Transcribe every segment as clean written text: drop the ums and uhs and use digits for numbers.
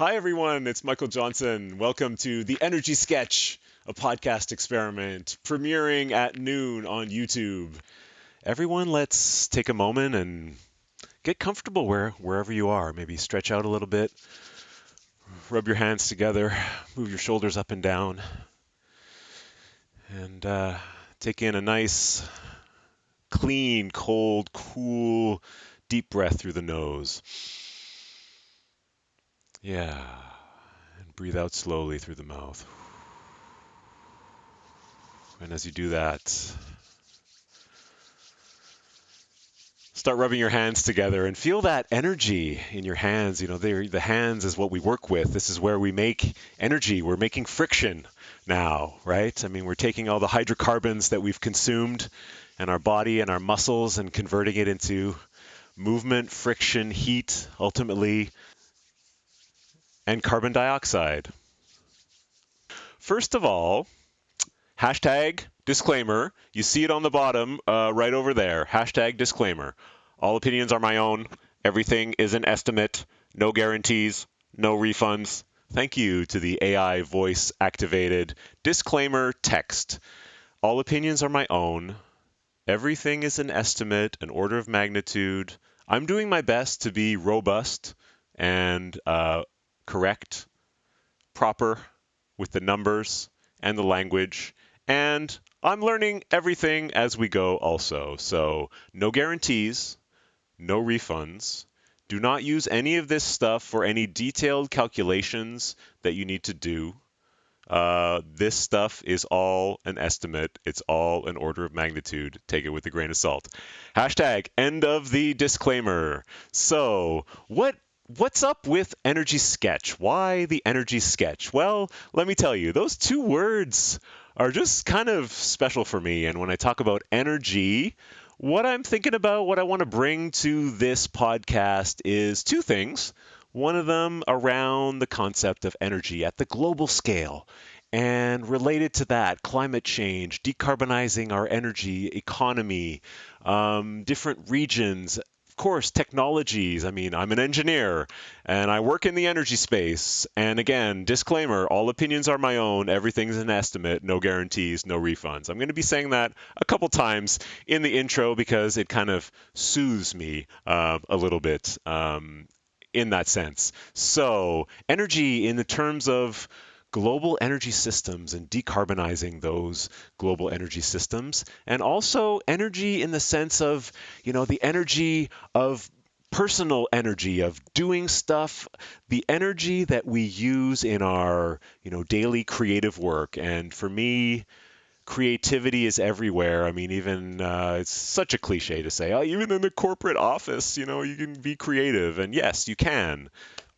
Hi, everyone. It's Michael Johnson. Welcome to The Energy Sketch, a podcast experiment premiering at noon on YouTube. Everyone, let's take a moment and get comfortable wherever you are. Maybe stretch out a little bit, rub your hands together, move your shoulders up and down, and take in a nice, clean, cold, cool, deep breath through the nose. Yeah. And breathe out slowly through the mouth. And as you do that, start rubbing your hands together and feel that energy in your hands. The hands is what we work with. This is where we make energy. We're making friction now, right? I mean, we're taking all the hydrocarbons that we've consumed in our body and our muscles and converting it into movement, friction, heat, ultimately, and carbon dioxide. First of all, hashtag disclaimer. You see it on the bottom right over there. Hashtag disclaimer. All opinions are my own. Everything is an estimate. No guarantees. No refunds. Thank you to the AI voice activated disclaimer text. All opinions are my own. Everything is an estimate, an order of magnitude. I'm doing my best to be robust and correct, proper with the numbers and the language. And I'm learning everything as we go also. So no guarantees, no refunds. Do not use any of this stuff for any detailed calculations that you need to do. This stuff is all an estimate. It's all an order of magnitude. Take it with a grain of salt. Hashtag end of the disclaimer. So what's up with Energy Sketch? Why the Energy Sketch? Well, let me tell you, those two words are just kind of special for me. And when I talk about energy, what I'm thinking about, what I want to bring to this podcast is two things. One of them around the concept of energy at the global scale. And related to that, climate change, decarbonizing our energy economy, different regions, of course, technologies. I mean, I'm an engineer and I work in the energy space. And again, disclaimer, all opinions are my own. Everything's an estimate, no guarantees, no refunds. I'm going to be saying that a couple times in the intro because it kind of soothes me a little bit in that sense. So, energy in the terms of global energy systems and decarbonizing those global energy systems, and also energy in the sense of, the energy of personal energy of doing stuff, the energy that we use in our, daily creative work. And for me, creativity is everywhere. I mean, even it's such a cliche to say, oh, even in the corporate office, you can be creative. And yes, you can.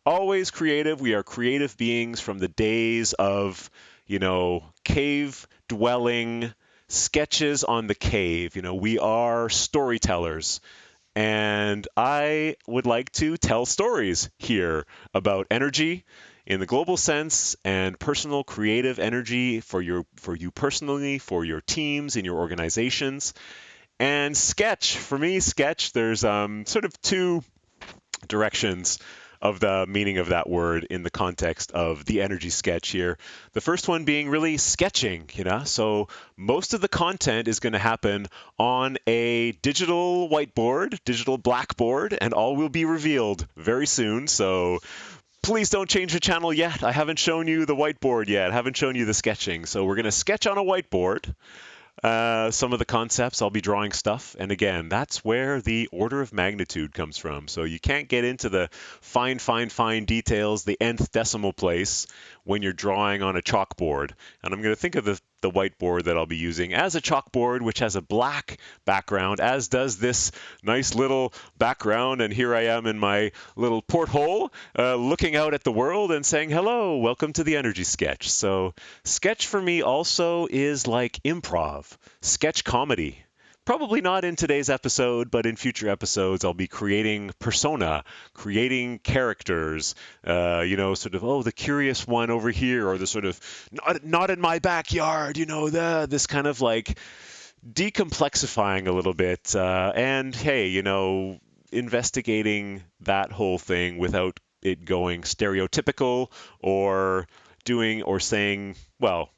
Always creative. We are creative beings from the days of, cave dwelling sketches on the cave. We are storytellers. And I would like to tell stories here about energy in the global sense and personal creative energy for you personally, for your teams, in your organizations. And sketch, for me, there's sort of two directions of the meaning of that word in the context of the energy sketch here. The first one being really sketching, So most of the content is going to happen on a digital whiteboard, digital blackboard, and all will be revealed very soon. So please don't change the channel yet. I haven't shown you the whiteboard yet. I haven't shown you the sketching. So we're going to sketch on a whiteboard. Some of the concepts, I'll be drawing stuff. And again, that's where the order of magnitude comes from. So you can't get into the fine details, the nth decimal place when you're drawing on a chalkboard. And I'm going to think of the whiteboard that I'll be using as a chalkboard, which has a black background, as does this nice little background. And here I am in my little porthole, looking out at the world and saying, hello, welcome to the Energy Sketch. So sketch for me also is like improv, sketch comedy. Probably not in today's episode, but in future episodes, I'll be creating persona, creating characters, sort of, the curious one over here, or the sort of, not in my backyard, this kind of like decomplexifying a little bit. And hey, investigating that whole thing without it going stereotypical or doing or saying, well,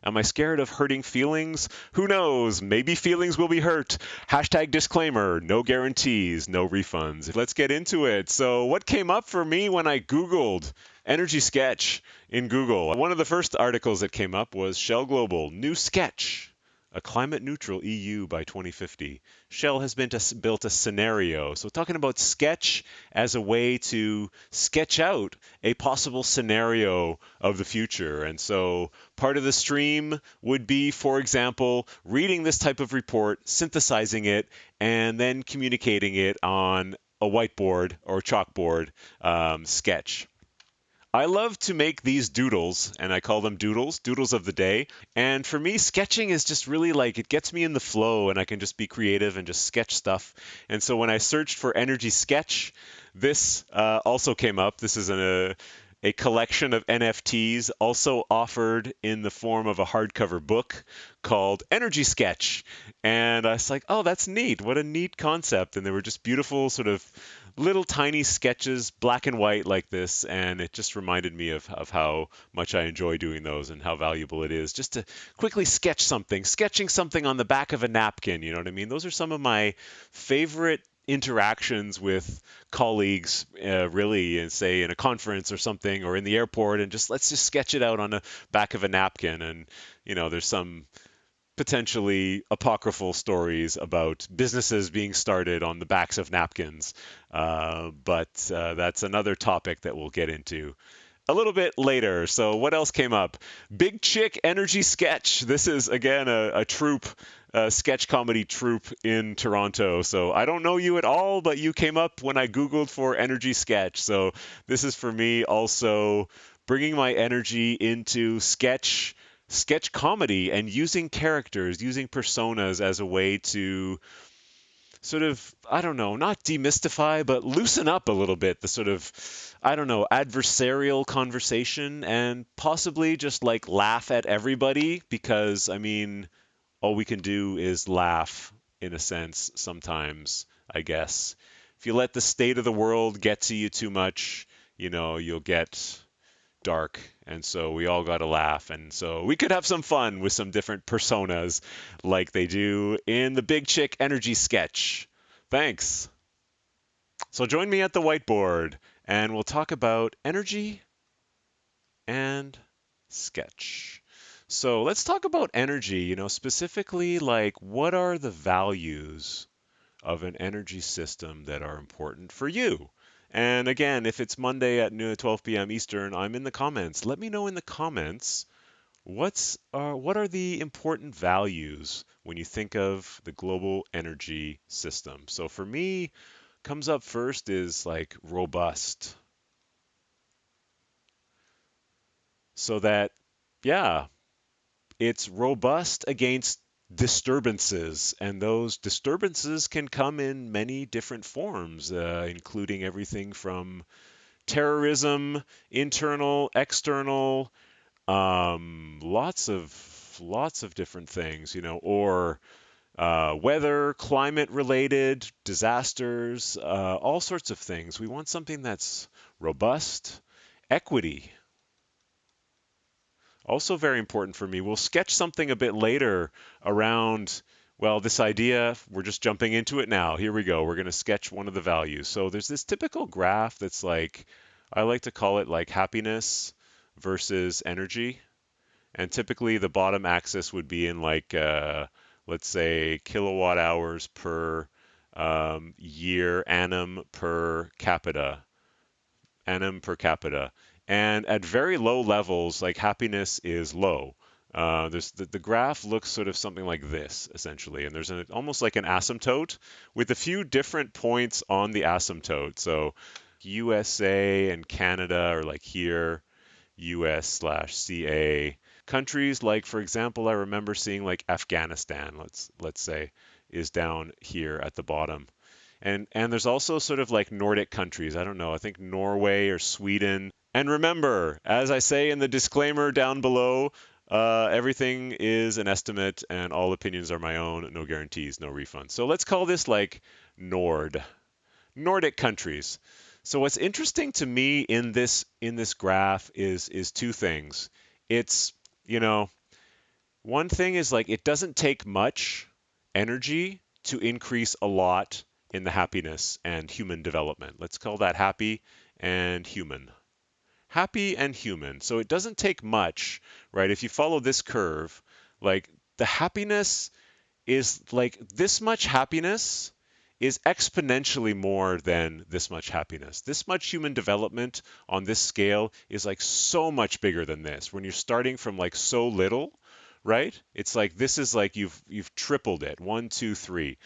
am I scared of hurting feelings? Who knows? Maybe feelings will be hurt. Hashtag disclaimer, no guarantees, no refunds. Let's get into it. So, what came up for me when I Googled energy sketch in Google? One of the first articles that came up was Shell Global, new sketch. A climate neutral EU by 2050. Shell has built a scenario. So, talking about sketch as a way to sketch out a possible scenario of the future. And so, part of the stream would be, for example, reading this type of report, synthesizing it, and then communicating it on a whiteboard or chalkboard sketch. I love to make these doodles, and I call them doodles, doodles of the day. And for me, sketching is just really like it gets me in the flow, and I can just be creative and just sketch stuff. And so when I searched for energy sketch, this also came up. This is a collection of NFTs also offered in the form of a hardcover book called Energy Sketch. And I was like, oh, that's neat. What a neat concept. And they were just beautiful sort of little tiny sketches, black and white like this, and it just reminded me of how much I enjoy doing those and how valuable it is just to quickly sketch something, sketching something on the back of a napkin, you know what I mean? Those are some of my favorite interactions with colleagues, really, and say in a conference or something, or in the airport, and just let's just sketch it out on the back of a napkin. And there's some potentially apocryphal stories about businesses being started on the backs of napkins. But that's another topic that we'll get into a little bit later. So what else came up? Big Chick Energy Sketch. This is, again, a troupe, sketch comedy troupe in Toronto. So I don't know you at all, but you came up when I Googled for energy sketch. So this is for me also bringing my energy into sketch comedy and using characters, using personas as a way to sort of, I don't know, not demystify, but loosen up a little bit the sort of, I don't know, adversarial conversation and possibly just like laugh at everybody because, I mean, all we can do is laugh in a sense sometimes, I guess. If you let the state of the world get to you too much, you'll get dark, and so we all got to laugh, and so we could have some fun with some different personas like they do in the Big Chick Energy Sketch. Thanks. So join me at the whiteboard and we'll talk about energy and sketch. So let's talk about energy, specifically like what are the values of an energy system that are important for you? And again, if it's Monday at 12 p.m. Eastern, I'm in the comments. Let me know in the comments what are the important values when you think of the global energy system. So for me, comes up first is like robust. So that, yeah, it's robust against disturbances, and those disturbances can come in many different forms, including everything from terrorism, internal, external, lots of different things, or weather, climate related, disasters, all sorts of things. We want something that's robust. Equity, also very important for me. We'll sketch something a bit later around, well, this idea. We're just jumping into it now. Here we go. We're going to sketch one of the values. So there's this typical graph that's like, I like to call it like happiness versus energy. And typically the bottom axis would be in like, let's say, kilowatt hours per year, annum per capita. And at very low levels, like happiness is low. There's the graph looks sort of something like this, essentially. And there's almost like an asymptote with a few different points on the asymptote. So USA and Canada are like here, US/CA. Countries like, for example, I remember seeing like Afghanistan, let's say, is down here at the bottom. And there's also sort of like Nordic countries. I don't know. I think Norway or Sweden. And remember, as I say in the disclaimer down below, everything is an estimate and all opinions are my own. No guarantees, no refunds. So let's call this like Nordic countries. So what's interesting to me in this graph is two things. It's, you know, one thing is like it doesn't take much energy to increase a lot in the happiness and human development. Let's call that happy and human. Happy and human. So it doesn't take much, right? If you follow this curve, like the happiness is like this much happiness is exponentially more than this much happiness. This much human development on this scale is like so much bigger than this. When you're starting from like so little, right? It's like this is like you've tripled it. One, two, three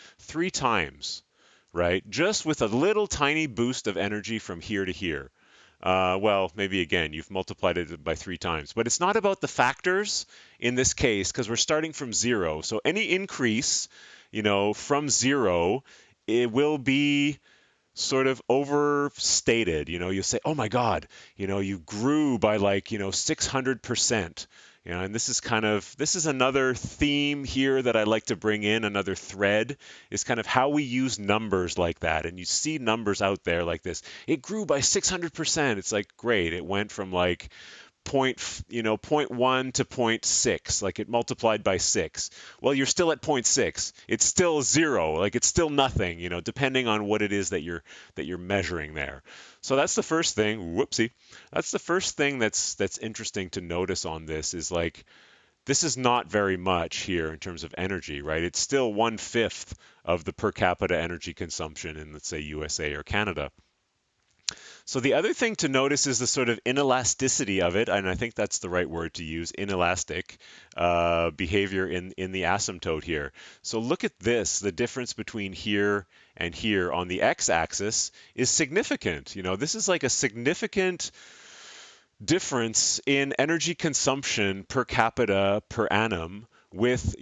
times, right? Just with a little tiny boost of energy from here to here. Well, maybe again, you've multiplied it by three times. But it's not about the factors in this case because we're starting from zero. So any increase, from zero, it will be sort of overstated. You'll say, oh my God, you grew by like, 600%. And this is another theme here that I like to bring in, another thread, is kind of how we use numbers like that. And you see numbers out there like this. It grew by 600%. It's like, great. It went from like point 1 to point 0.6, like it multiplied by 6. Well, you're still at point 0.6. It's still zero, like it's still nothing, depending on what it is that you're measuring there. So that's the first thing. Whoopsie. That's the first thing that's interesting to notice on this is like this is not very much here in terms of energy, right? It's still 1/5 of the per capita energy consumption in, let's say, USA or Canada. So the other thing to notice is the sort of inelasticity of it, and I think that's the right word to use, inelastic behavior in the asymptote here. So look at this, the difference between here and here on the x-axis is significant. This is like a significant difference in energy consumption per capita per annum with,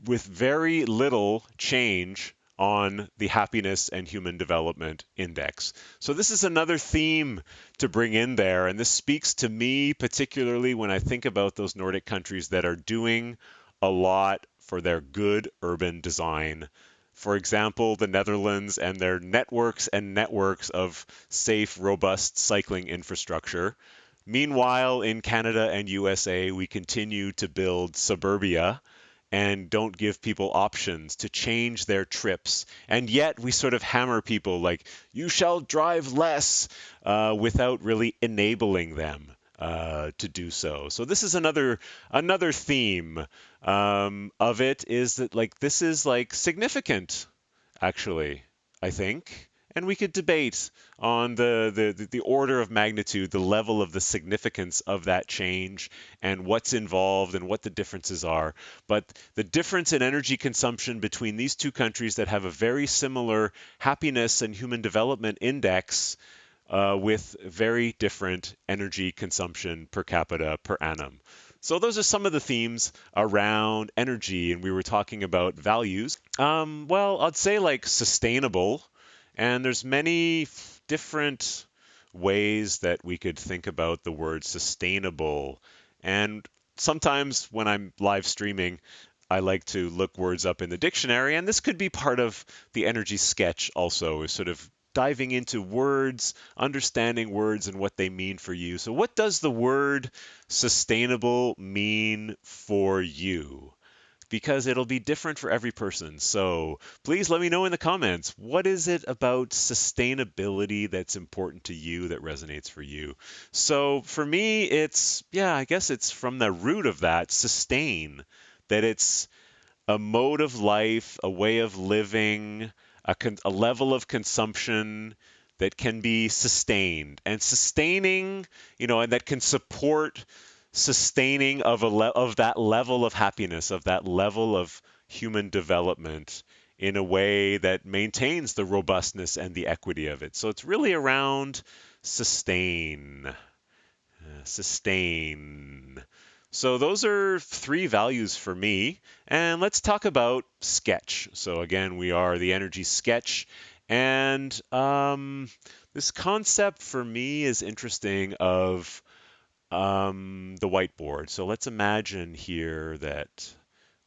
with very little change on the happiness and human development index. So this is another theme to bring in there, and this speaks to me particularly when I think about those Nordic countries that are doing a lot for their good urban design. For example, the Netherlands and their networks and networks of safe, robust cycling infrastructure. Meanwhile, in Canada and USA, we continue to build suburbia and don't give people options to change their trips. And yet we sort of hammer people like, you shall drive less, without really enabling them to do so. So this is another theme of it is that like this is like significant actually, I think. And we could debate on the order of magnitude, the level of the significance of that change and what's involved and what the differences are. But the difference in energy consumption between these two countries that have a very similar happiness and human development index with very different energy consumption per capita per annum. So those are some of the themes around energy, and we were talking about values. Well, I'd say like sustainable, and there's many different ways that we could think about the word sustainable. And sometimes when I'm live streaming, I like to look words up in the dictionary, and this could be part of the energy sketch also, is sort of diving into words, understanding words and what they mean for you. So what does the word sustainable mean for you? Because it'll be different for every person. So please let me know in the comments, what is it about sustainability that's important to you, that resonates for you? So for me, I guess it's from the root of that, sustain, that it's a mode of life, a way of living, a level of consumption that can be sustained and sustaining, and that can support sustaining of that level of happiness, of that level of human development in a way that maintains the robustness and the equity of it. So it's really around sustain. Sustain. So those are three values for me. And let's talk about sketch. So again, we are the energy sketch. And this concept for me is interesting of the whiteboard. So let's imagine here that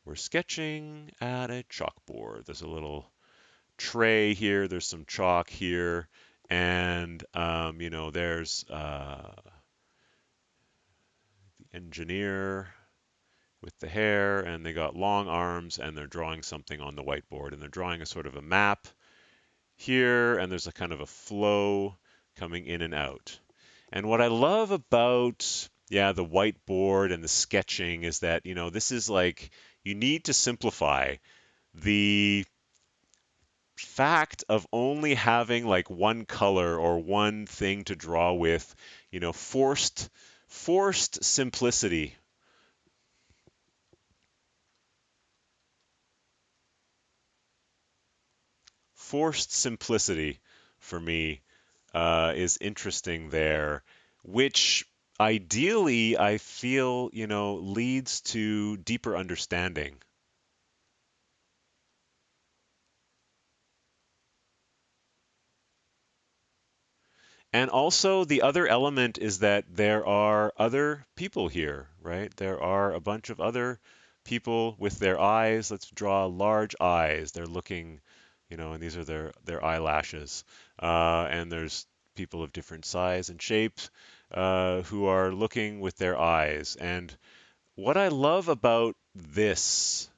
we're sketching at a chalkboard. There's a little tray here. There's some chalk here. And, there's the engineer with the hair, and they got long arms, and they're drawing something on the whiteboard, and they're drawing a sort of a map here, and there's a kind of a flow coming in and out. And what I love about, yeah, the whiteboard and the sketching is that, this is like, you need to simplify. The fact of only having like one color or one thing to draw with, forced simplicity. Forced simplicity for me is interesting there, which ideally I feel, leads to deeper understanding. And also, the other element is that there are other people here, right? There are a bunch of other people with their eyes. Let's draw large eyes. They're looking, and these are their eyelashes. And there's people of different size and shapes who are looking with their eyes. And what I love about this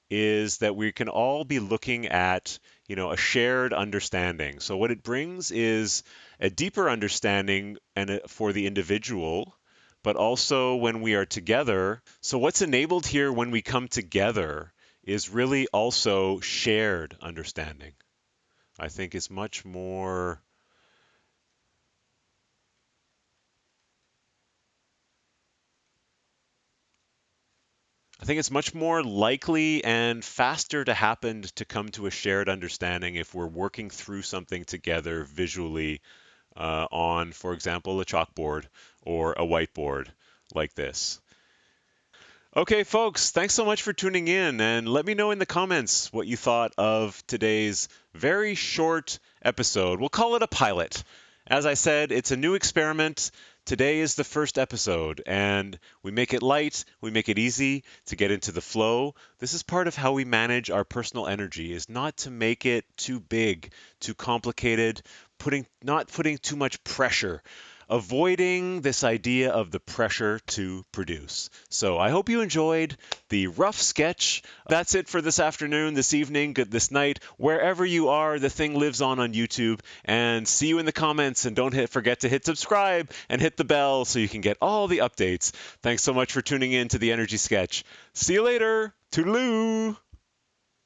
is that we can all be looking at, a shared understanding. So what it brings is a deeper understanding for the individual, but also when we are together. So what's enabled here when we come together is really also shared understanding. I think is much more I think it's much more likely and faster to happen to come to a shared understanding if we're working through something together visually on, for example, a chalkboard or a whiteboard like this. Okay, folks, thanks so much for tuning in, and let me know in the comments what you thought of today's very short episode. We'll call it a pilot. As I said, it's a new experiment. Today is the first episode, and we make it light, we make it easy to get into the flow. This is part of how we manage our personal energy, is not to make it too big, too complicated, not putting too much pressure, avoiding this idea of the pressure to produce. So I hope you enjoyed the rough sketch. That's it for this afternoon, this evening, this night. Wherever you are, the thing lives on YouTube. And see you in the comments. And don't forget to hit subscribe and hit the bell so you can get all the updates. Thanks so much for tuning in to the Energy Sketch. See you later. Toodaloo.